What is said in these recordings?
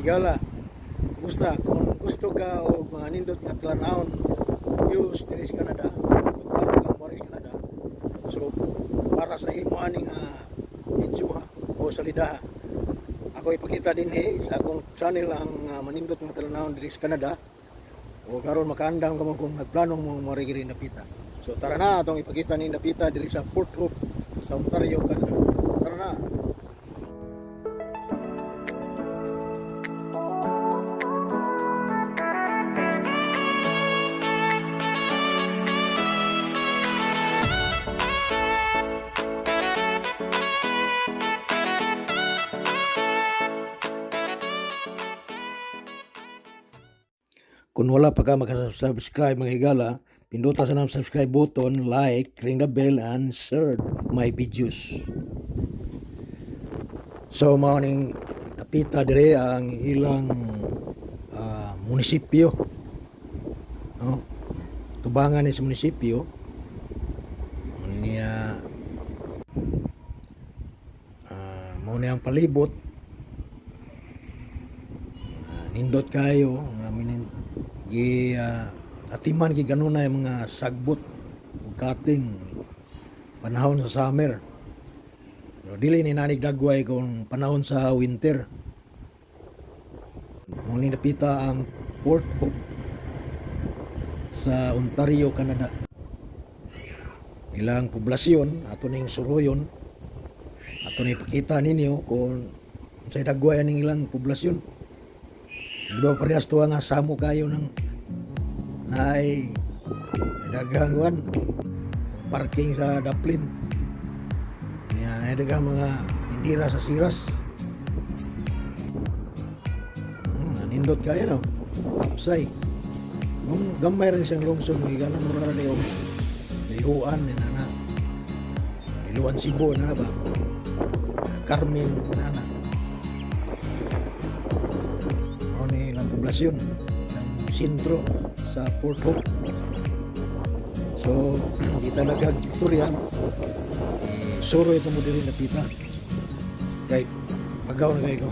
higala. Kumusta? Kung gusto ka o mga nindot nga talanawon views diri sa Canada, magplano ka mo rin sa Canada. So para sa imo aning video o salida, ako ipakita din sa akong channel ang manindot nga talanawon diri sa Canada. O karon makaandam ka mo kung nagplano mo mo rin napita. So tara na atong ipakita ni napita diri sa Port Hope sa Ontario, Canada. Tara na. Kung wala pa ka makasubscribe mga higala, pinduta sa ng subscribe button, like, ring the bell, and share my videos. So, maraming napita dire ang ilang munisipyo. No? Tubangan ni sa munisipyo. Niya muna ang palibot. Nindot kayo. Atiman gi ganuna yung mga sagbot ug kating panahon sa summer. Pero dili ni nanig dagway kung panahon sa winter. Muni napita ang Port Hope sa Ontario, Canada. Ilang poblasyon ato ning suruyon. Ato ni ipakita ninyo kung sa dagway ning ilang poblasyon. Di ba parehas tuwa nga samo kayo ng naay daghang parking sa Dublin. Yan ay daghang mga tindira sa Siras. Nindot kayo no. Upside. Nung gamay rin siyang lungsod ng higala mura na yung lihuan ni nana. Lihuan Cebu na ba? Carmen nana. Poblasyon ng sentro sa Port Hope. So, di talaga istorya. Suro ito mo din napita. Kaya, magaw na kayo ko.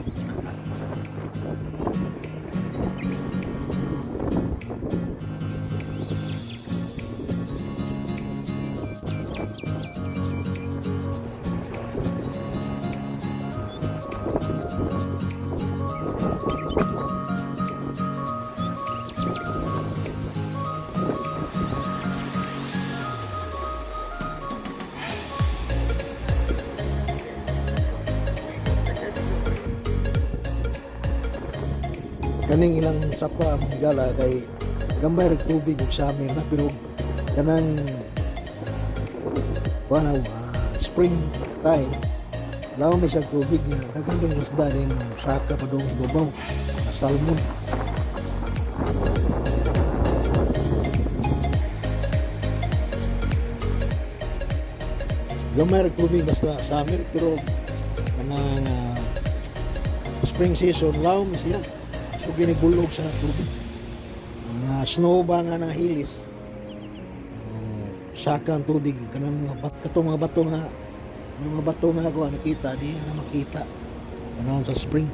Kaning ilang sapa higala kay gambay rig tubig ug sa amin na pero kanang spring time law may siya tubig niya daghang isda din saka pa dong babaw na salmon. Gambay rig tubig basta sa amin pero kanang spring season law may siya. So ginigulog sa tubig. Snow ba nga ng hilis. Saka ang tubig kanang mga bato nga ako nakita di na makita panahon sa spring.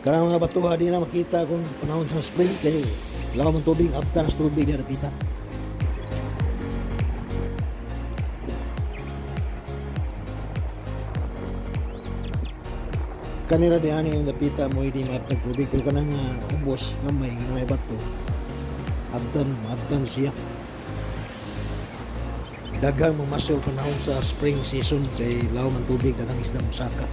Kanang mga bato di na makita kung panahon sa spring kay lawa man tubig after sa tubig di nakita. Kanira di ani yung napita mo hindi maaptag tubig kung kanang ubos gamay may bato abdan siya daghang mamasol panahon sa spring season kay law man tubig daghang isda mosaka.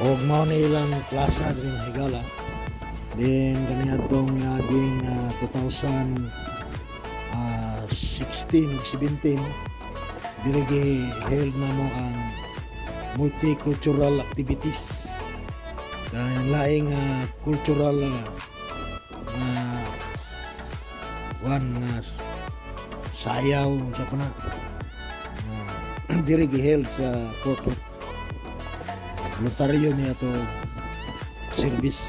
Og mao ni ilang plaza diri sa Higala. Then kaniadtong aging 2016 ug 17 diri held na mo ang multicultural activities. Ang laing cultural one sayaw sa pana diri held sa Porto voluntaryo niya to service